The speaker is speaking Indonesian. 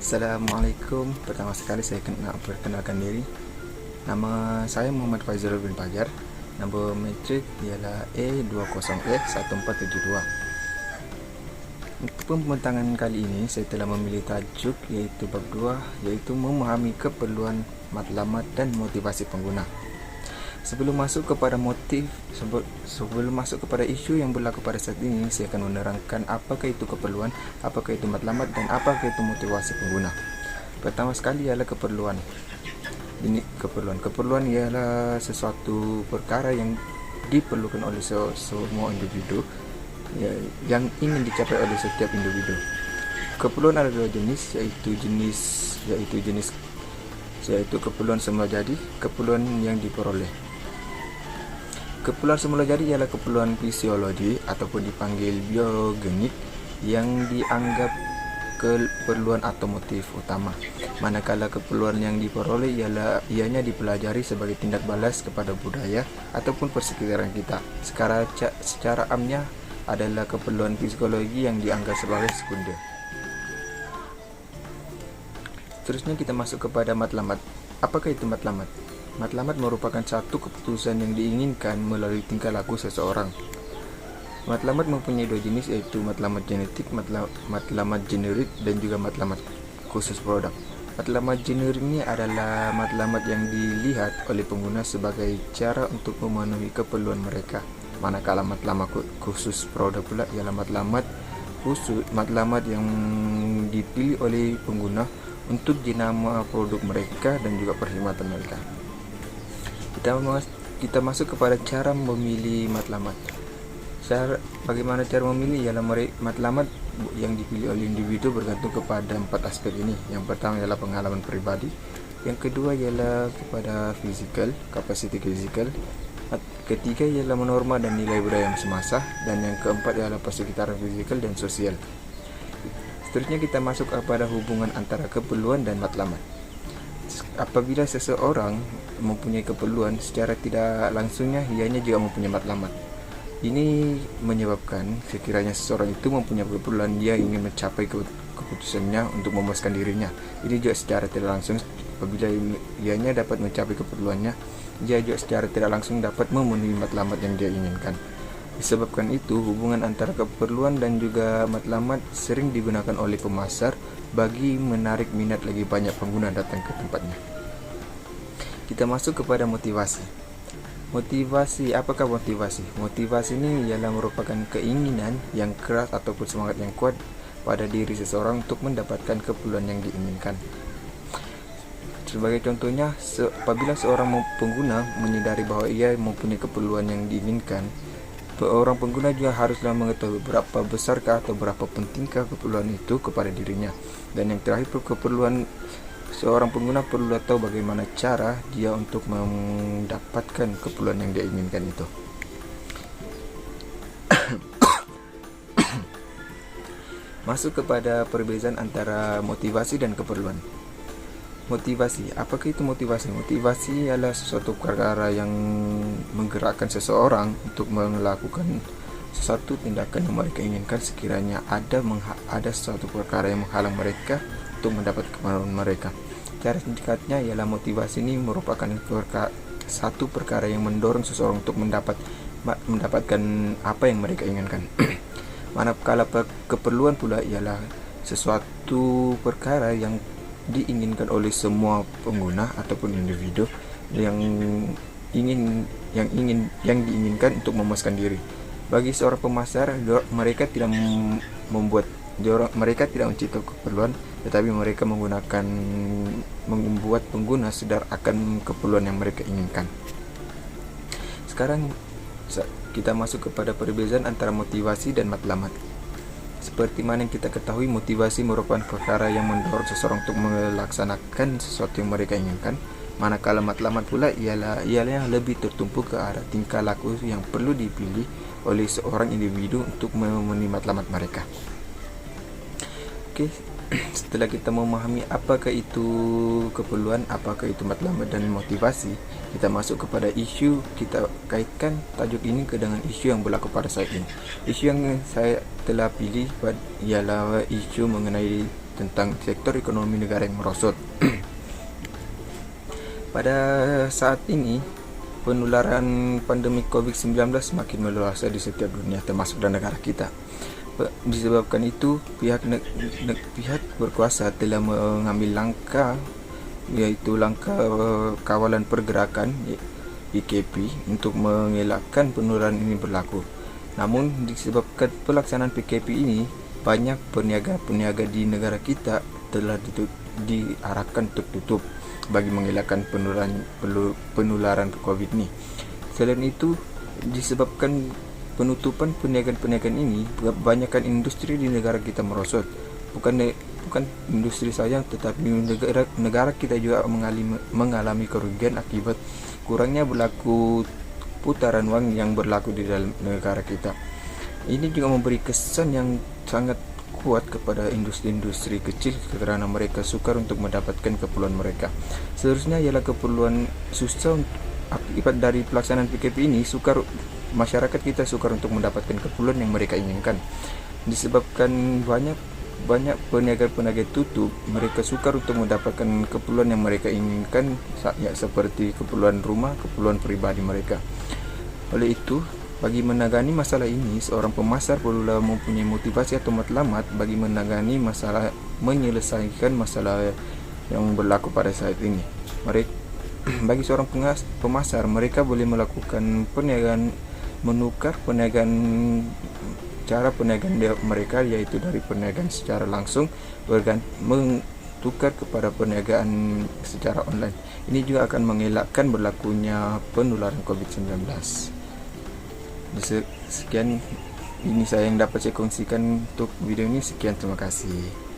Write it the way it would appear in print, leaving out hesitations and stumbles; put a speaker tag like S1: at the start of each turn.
S1: Assalamualaikum. Pertama sekali saya nak perkenalkan diri. Nama saya Muhammad Faizal bin Fajar. Nombor metrik ialah A20E1472. Untuk pembentangan kali ini saya telah memilih tajuk iaitu bab 2, iaitu memahami keperluan matlamat dan motivasi pengguna. Sebelum masuk kepada sebelum masuk kepada isu yang berlaku pada saat ini, saya akan menerangkan apakah itu keperluan, apakah itu matlamat, dan apakah itu motivasi pengguna. Pertama sekali ialah keperluan. Ini keperluan ialah sesuatu perkara yang diperlukan oleh semua individu, yang ingin dicapai oleh setiap individu. Keperluan ada dua jenis, yaitu keperluan semula jadi, keperluan yang diperoleh. Keperluan semula jadi ialah keperluan fisiologi ataupun dipanggil biogenik yang dianggap keperluan atau motif utama. Manakala keperluan yang diperoleh ianya dipelajari sebagai tindak balas kepada budaya ataupun persekitaran kita. Secara amnya adalah keperluan psikologi yang dianggap sebagai sekunder. Seterusnya kita masuk kepada matlamat. Apakah itu matlamat? Matlamat merupakan satu keputusan yang diinginkan melalui tingkah laku seseorang. Matlamat mempunyai dua jenis, yaitu matlamat genetik, matlamat generik, dan juga matlamat khusus produk. Matlamat generik ini adalah matlamat yang dilihat oleh pengguna sebagai cara untuk memenuhi keperluan mereka. Manakala matlamat khusus produk pula ialah matlamat yang dipilih oleh pengguna untuk jenama produk mereka dan juga perkhidmatan mereka. Kita masuk kepada cara memilih matlamat. Bagaimana cara memilih ialah matlamat yang dipilih oleh individu bergantung kepada 4 aspek ini. Yang pertama ialah pengalaman pribadi, yang kedua ialah kepada kapasiti fisikal, ketiga ialah norma dan nilai budaya semasa, dan yang keempat ialah persekitaran fisikal dan sosial. Seterusnya kita masuk kepada hubungan antara keperluan dan matlamat. Apabila seseorang mempunyai keperluan, secara tidak langsungnya ianya juga mempunyai matlamat. Ini menyebabkan sekiranya seseorang itu mempunyai keperluan, dia ingin mencapai keputusannya untuk memuaskan dirinya. Ini juga secara tidak langsung, apabila ianya dapat mencapai keperluannya, dia juga secara tidak langsung dapat memenuhi matlamat yang dia inginkan. Disebabkan itu, hubungan antara keperluan dan juga matlamat sering digunakan oleh pemasar bagi menarik minat lagi banyak pengguna datang ke tempatnya. Kita masuk kepada motivasi. Apakah motivasi? Motivasi ini ialah merupakan keinginan yang keras ataupun semangat yang kuat pada diri seseorang untuk mendapatkan keperluan yang diinginkan. Sebagai contohnya, apabila seorang pengguna menyadari bahwa ia mempunyai keperluan yang diinginkan, seorang pengguna juga haruslah mengetahui berapa besarkah atau berapa pentingkah keperluan itu kepada dirinya. Dan yang terakhir, seorang pengguna perlu tahu bagaimana cara dia untuk mendapatkan keperluan yang dia inginkan itu. Masuk kepada perbezaan antara motivasi dan keperluan. Motivasi, apakah itu motivasi? Motivasi adalah sesuatu perkara yang menggerakkan seseorang untuk melakukan sesuatu tindakan yang mereka inginkan sekiranya ada sesuatu perkara yang menghalang mereka untuk mendapat keperluan mereka. Cara singkatnya ialah motivasi ini merupakan satu perkara yang mendorong seseorang untuk mendapatkan apa yang mereka inginkan. Manakala keperluan pula ialah sesuatu perkara yang diinginkan oleh semua pengguna ataupun individu yang diinginkan untuk memuaskan diri. Bagi seorang pemasar, mereka tidak menciptakan keperluan, tetapi mereka membuat pengguna sadar akan keperluan yang mereka inginkan. Sekarang kita masuk kepada perbezaan antara motivasi dan matlamat. Seperti mana yang kita ketahui, motivasi merupakan perkara yang mendorong seseorang untuk melaksanakan sesuatu yang mereka inginkan. Manakala matlamat pula ialah yang lebih tertumpu ke arah tingkah laku yang perlu dipilih oleh seorang individu untuk memenuhi matlamat mereka. Oke, setelah kita memahami apakah itu keperluan, apakah itu matlamat dan motivasi, kita masuk kepada isu. Kita kaitkan tajuk ini dengan isu yang berlaku pada saat ini. Isu yang saya telah pilih ialah isu mengenai tentang sektor ekonomi negara yang merosot. Pada saat ini, penularan pandemi COVID-19 semakin meluas di setiap dunia, termasuk di negara kita. Disebabkan itu, pihak berkuasa telah mengambil langkah, yaitu langkah kawalan pergerakan PKP untuk mengelakkan penularan ini berlaku. Namun disebabkan pelaksanaan PKP ini, banyak peniaga-peniaga di negara kita telah diarahkan untuk tutup bagi mengelakkan penularan COVID ini. Selain itu, disebabkan penutupan peniagaan ini, kebanyakan industri di negara kita merosot. Bukan industri saja, tetapi negara kita juga mengalami kerugian akibat kurangnya berlaku putaran uang yang berlaku di dalam negara kita. Ini juga memberi kesan yang sangat kuat kepada industri-industri kecil karena mereka sukar untuk mendapatkan keperluan mereka. Seharusnya ialah keperluan susah akibat dari pelaksanaan PKP ini, masyarakat kita sukar untuk mendapatkan keperluan yang mereka inginkan. Disebabkan banyak peniaga tutup, mereka sukar untuk mendapatkan keperluan yang mereka inginkan, seperti keperluan rumah, keperluan pribadi mereka. Oleh itu, bagi menangani masalah ini, seorang pemasar perlulah mempunyai motivasi atau matlamat bagi menyelesaikan masalah yang berlaku pada saat ini. Bagi seorang pemasar, mereka boleh melakukan cara perniagaan mereka, yaitu dari perniagaan secara langsung mentukar kepada perniagaan secara online. Ini juga akan mengelakkan berlakunya penularan COVID-19. Sekian ini saya yang dapat saya kongsikan untuk video ini. Sekian, terima kasih.